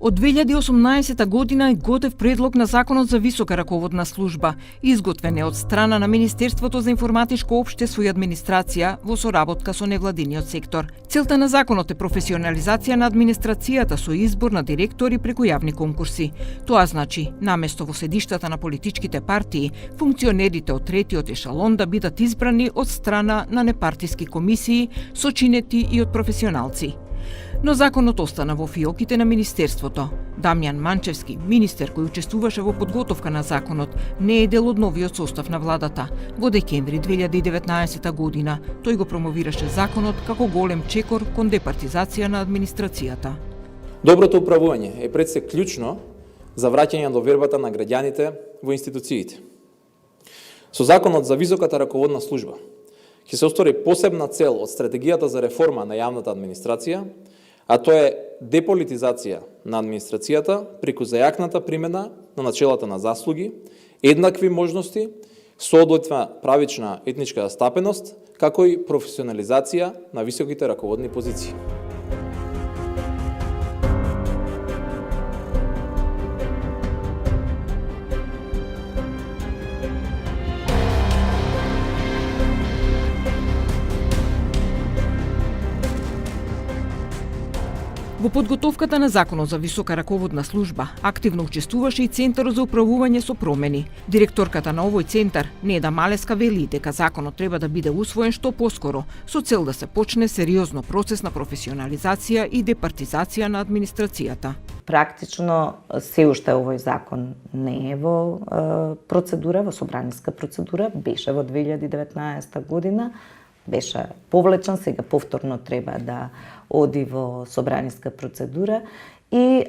Од 2018 година е готов предлог на Законот за висока раководна служба, изготвен е од страна на Министерството за информатичко општество и администрација во соработка со невладиниот сектор. Целта на законот е професионализација на администрацијата со избор на директори преку јавни конкурси. Тоа значи, наместо во седиштата на политичките партии, функционерите од третиот ешалон да бидат избрани од страна на непартиски комисии, сочинети и од професионалци. Но законот остана во фиоките на Министерството. Дамјан Манчевски, министер кој учествуваше во подготовка на законот, не е дел од новиот состав на владата. Во декември 2019 година тој го промовираше законот како голем чекор кон департизација на администрацијата. Доброто управување е пред се клучно за враќање на довербата на граѓаните во институциите. Со законот за високата раководна служба ќе се остvari посебна цел од стратегијата за реформа на јавната администрација, а тоа е деполитизација на администрацијата преку зајакната примена на начелата на заслуги, еднакви можности, соодветна правична етничка стапеност, како и професионализација на високите раководни позиции. Во подготовката на Законот за висока раководна служба активно учествуваше и Центарот за управување со промени. Директорката на овој центар, Неда Малеска, вели дека законот треба да биде усвоен што поскоро, со цел да се почне сериозно процес на професионализација и департизација на администрацијата. Практично се уште овој закон не е во процедура, во собраниска процедура, беше во 2019 година, беше повлечен, сега повторно треба да оди во собраниска процедура и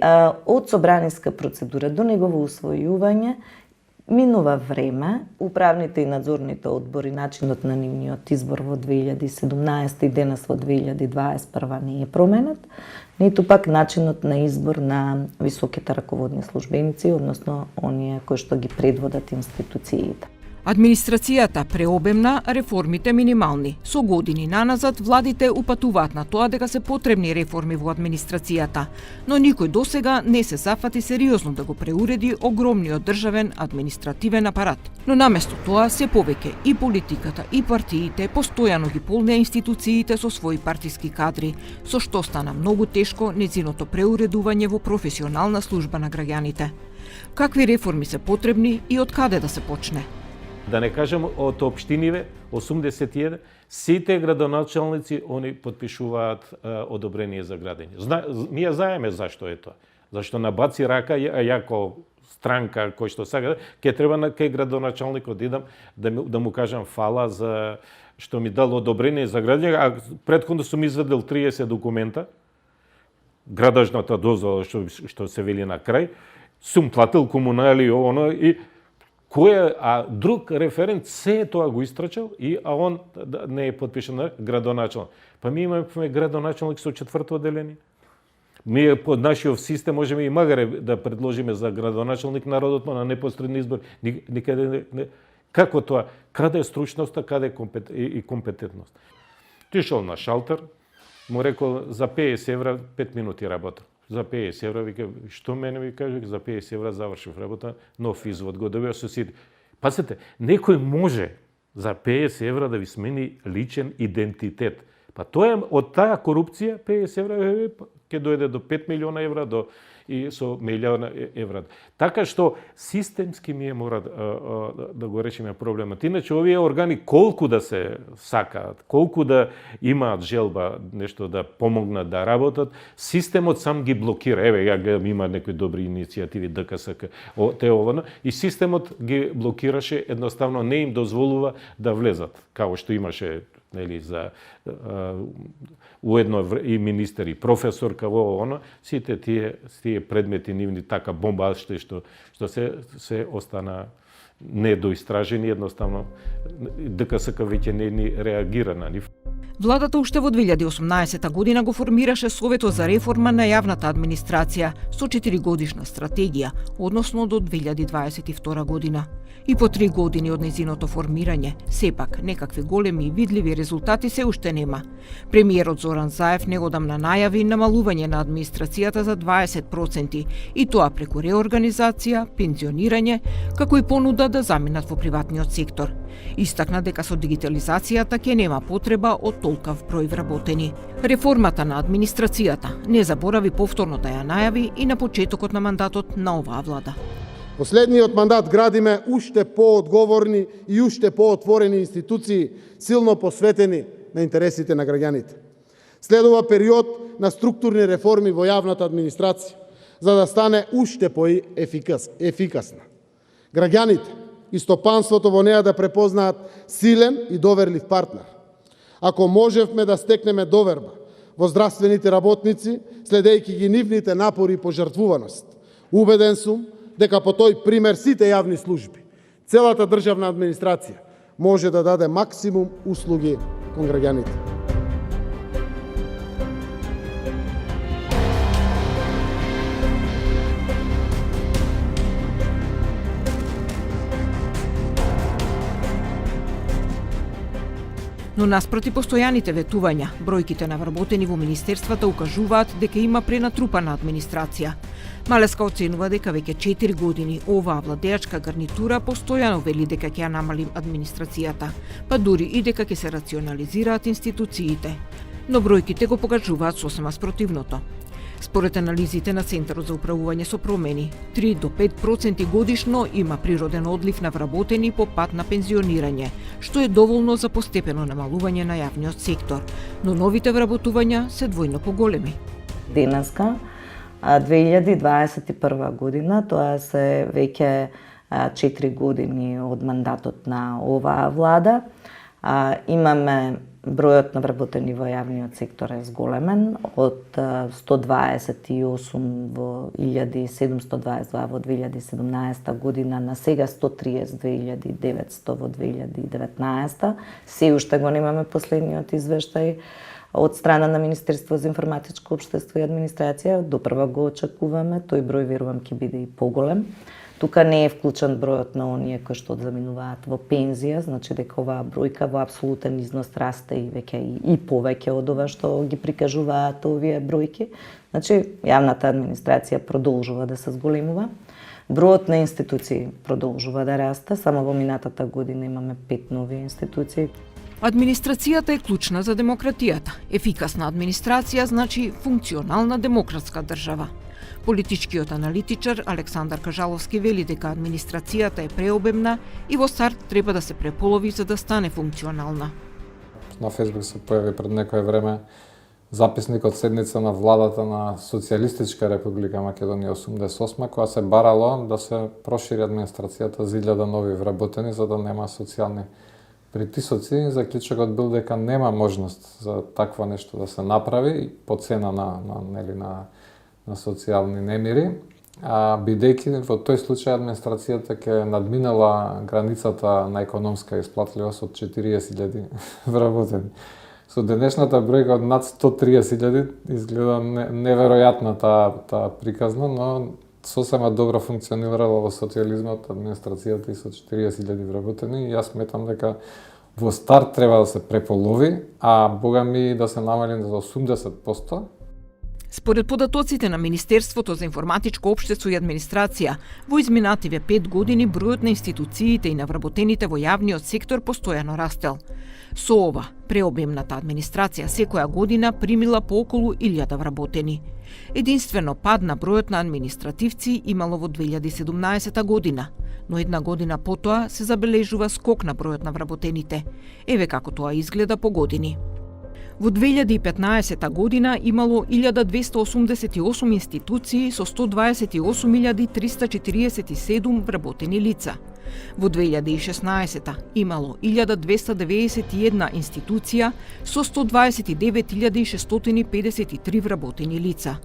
од собраниска процедура до негово усвојување минува време. Управните и надзорните одбори, начинот на нивниот избор во 2017 и денес во 2021 не е променет, ниту пак начинот на избор на високите раководни службеници, односно оние кои што ги предводат институциите. Администрацијата преобемна, реформите минимални. Со години наназад владите упатуваат на тоа дека се потребни реформи во администрацијата, но никој досега не се зафати сериозно да го преуреди огромниот државен административен апарат. Но наместо тоа се повеќе и политиката и партиите постојано ги полнеа институциите со своји партиски кадри, со што стана многу тешко нејзиното преуредување во професионална служба на граѓаните. Какви реформи се потребни и од каде да се почне? Да не кажем од општиниве, 81, сите градоначалници они потпишуваат одобрение за градење. Ние знаеме зашто е тоа. Зашто набаци рака, јако странка кој што сака, ќе треба на кај градоначалникот идам да му кажам фала за што ми дал одобрение за градење, а претходно сум извадил 30 документа, градажната дозвола што се вели на крај, сум платил комунали оно и а друг референт се тоа го истрачал а он не е потпишан на градоначалник. Па ми имаме градоначалник со 4-то одделение. Ми под нашиот систем можеме и магаре да предложиме за градоначалник народот на непосредни избори. Никаде не. Како тоа? Каде е стручноста, каде е компетентност? Тишол на шалтер, му рекол за 50 евра 5 минути работа. За 50 евра, вика, што мене ви кажа, за 50 евра завршив работа, нов извод го добија со сите. Пасете, некој може за 50 евра да ви смени личен идентитет. Па тоа е од таа корупција, 50 евра ќе дојде до 5 милиона евра, и со милиона евра. Така што системски ми мора да го решиме проблемот. Иначе овие органи колку да се сакаат, колку да имаат желба нешто да помогнат да работат, системот сам ги блокира. Еве, ја гледам има некои добри иницијативи ДКСК, и системот ги блокираше, едноставно не им дозволува да влезат, како што имаше за уедно и министер и професор во сите тие предмети нивни така бомбашти што се остана недоистражени, едноставно ДКСК веќе не реагира на нив. Владата уште во 2018 година го формираше Советот за реформа на јавната администрација со 4-годишна стратегија, односно до 2022 година. И по 3 години од нејзиното формирање, сепак некакви големи и видливи резултати се уште нема. Премиерот Зоран Заев негодамна најави намалување на администрацијата за 20% и тоа преку реорганизација, пензионирање, како и понуда да заминат во приватниот сектор. Истакна дека со дигитализацијата ќе нема потреба од толкав број вработени. Реформата на администрацијата не заборави повторно да ја најави и на почетокот на мандатот на оваа влада. Во следниот мандат градиме уште поодговорни и уште поотворени институции, силно посветени на интересите на граѓаните. Следува период на структурни реформи во јавната администрација, за да стане уште поефикасна. Граѓаните и стопанството во неа да препознаат силен и доверлив партнер. Ако можевме да стекнеме доверба во здравствените работници, следејќи ги нивните напори и пожртвуваност, убеден сум дека по тој пример сите јавни служби, целата државна администрација може да даде максимум услуги кон граѓаните. Но наспроти постојаните ветувања, бројките на вработени во министерствата укажуваат дека има пренатрупана администрација. Малеска оценува дека веќе 4 години оваа владеачка гарнитура постојано вели дека ќе ја намали администрацијата, па дури и дека ќе се рационализираат институциите. Но бројките го покажуваат сосема спротивното. Според анализите на Центарот за управување со промени, 3 до 5% годишно има природен одлив на вработени по пат на пензионирање, што е доволно за постепено намалување на јавниот сектор, но новите вработувања се двојно поголеми. Денеска, 2021 година, тоа се веќе 4 години од мандатот на оваа влада, имаме бројот на вработени во јавниот сектор е зголемен од 128 во 1722 во 2017 година на сега 132.900 во 2019. Се уште го немаме последниот извештај од страна на Министерство за информатичко општество и администрација. Допрва го очекуваме, тој број верувам ќе биде и поголем. Тука не е вклучен бројот на оние кои што заминуваат во пензија, значи дека оваа бројка во апсолутен износ расте и веќе и повеќе од ова што ги прикажуваат овие бројки. Значи, јавната администрација продолжува да се зголемува. Бројот на институции продолжува да расте, само во минатата година имаме 5 нови институции. Администрацијата е клучна за демократијата. Ефикасна администрација значи функционална демократска држава. Политичкиот аналитичар Александар Кажаловски вели дека администрацијата е преобемна и во старт треба да се преполови за да стане функционална. На Фејсбук се појави пред некое време записник од седница на владата на Социјалистичка република Македонија 88, која се барало да се прошири администрацијата за 1000 нови вработени за да нема социјални притисоци. Заклучокот бил дека нема можност за такво нешто да се направи по цена на социјални немири, бидејќи во тој случај администрацијата ќе надминала границата на економска исплатливост од 40.000 вработени. Со денешната бројка од над 130.000 изгледа неверојатна таа приказна, но сосема добро функционирала во социјализмот администрацијата и со 40.000 вработени. И јас сметам дека во старт треба да се преполови, а богами да се намали за 80%. Според податоците на Министерството за информатичко општество и администрација, во изминативе 5 години бројот на институциите и на вработените во јавниот сектор постојано растел. Со ова, преобемната администрација секоја година примила по околу 1000 вработени. Единствено пад на бројот на административци имало во 2017 година, но една година потоа се забележува скок на бројот на вработените. Еве како тоа изгледа по години. Во 2015 година имало 1288 институции со 128.347 вработени лица. Во 2016 имало 1291 институција со 129.653 вработени лица.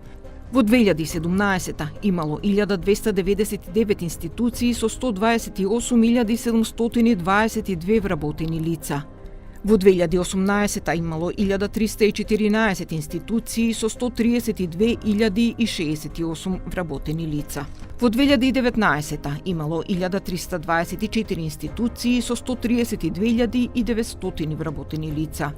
Во 2017 имало 1299 институции со 128.722 вработени лица. Во 2018 имало 1314 институции со 132.068 вработени лица. Во 2019 имало 1324 институции со 132.900 вработени лица.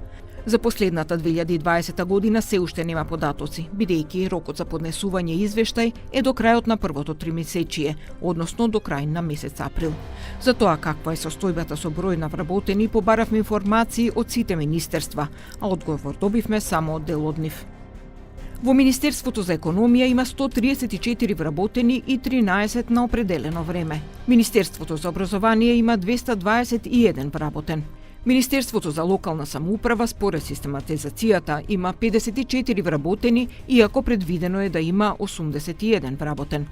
За последната 2020 година се уште нема податоци, бидејќи рокот за поднесување извештај е до крајот на првото тримесечие, односно до крај на месец април. За тоа каква е состојбата со број на вработени, побаравме информации од сите министерства, а одговор добивме само од дел од нив. Во Министерството за економија има 134 вработени и 13 на определено време. Министерството за образование има 221 вработен. Министерството за локална самоуправа според систематизацијата има 54 вработени, иако предвидено е да има 81 вработен.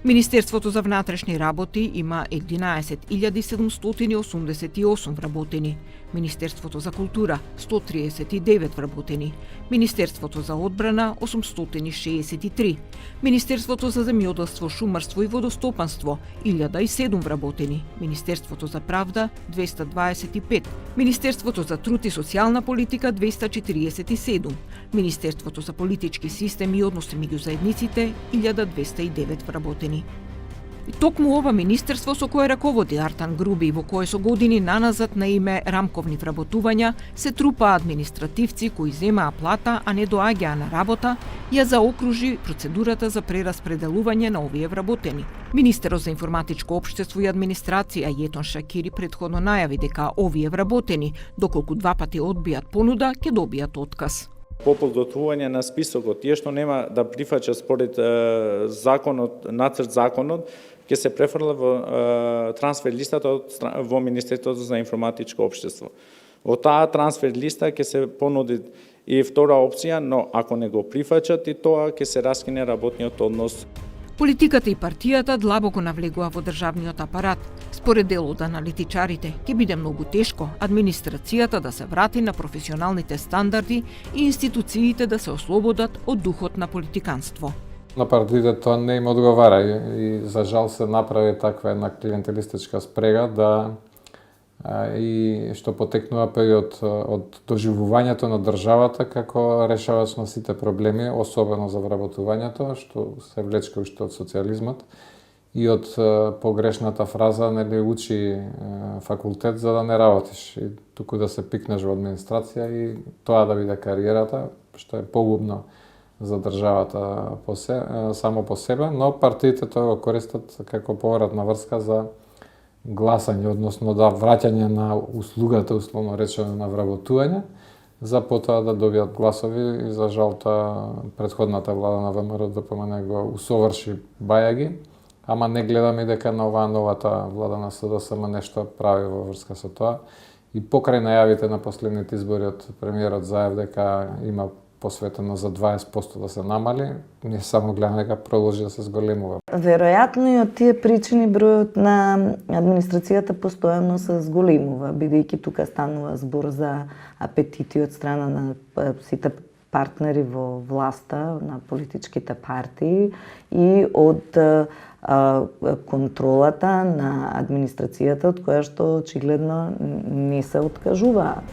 Министерството за внатрешни работи има 11.788 вработени. Министерството за култура 139 вработени. Министерството за одбрана 863. Министерството за земјоделство, шумарство и водостопанство 1007 вработени. Министерството за правда 225. Министерството за труд и социјална политика 247. Министерството за политички системи и односи меѓу заедниците 1209 вработени. И токму ова министерство со кое раководи Артан Груби, во кое со години наназад на име рамковни вработувања се трупа административци кои земаа плата, а не доаѓаа на работа, ја заокружи процедурата за прераспределување на овие вработени. Министерот за информатичко општество и администрација Јетон Шакири претходно најави дека овие вработени, доколку два пати одбијат понуда, ќе добијат отказ. По подготвување на списокот, тие што нема да прифаќа според законот, нацрт законот, ќе се префрла во трансфер листата во Министерството за информатичко општество. Во таа трансфер листа ќе се понуди и втора опција, но ако не го прифаќат и тоа, ќе се раскине работниот однос. Политиката и партијата длабоко навлегува во државниот апарат. Според дел од аналитичарите, ќе биде многу тешко администрацијата да се врати на професионалните стандарди и институциите да се ослободат од духот на политиканство. На партиите тоа не им одговара и за жал се направи таква една клиентелистичка спрега да и што потекнува период од доживувањето на државата како решавач на сите проблеми, особено за вработувањето, што се влече уште од социјализмот и од погрешната фраза нели учи факултет за да не работиш и туку да се пикнеш во администрација и тоа да биде кариерата, што е погубно за државата само по себе, но партиите тоа го користат како повратна врска за гласање, односно да враќање на услугата, условно речено на вработување, за потоа да добијат гласови и за жал тоа претходната влада на ВМРО ДПМН го усоврши бајаги, ама не гледаме дека на оваа новата влада на СДСМ нешто прави во врска со тоа. И покрај најавите на последните избори од премиерот заев дека има посветено за 20% да се намали, ние само гледаме дека продолжи да се зголемува. Веројатно и од тие причини бројот на администрацијата постојано се зголемува, бидејќи тука станува збор за апетити од страна на сите партнери во власта, на политичките партии и од контролата на администрацијата од која што очигледно не се откажуваат.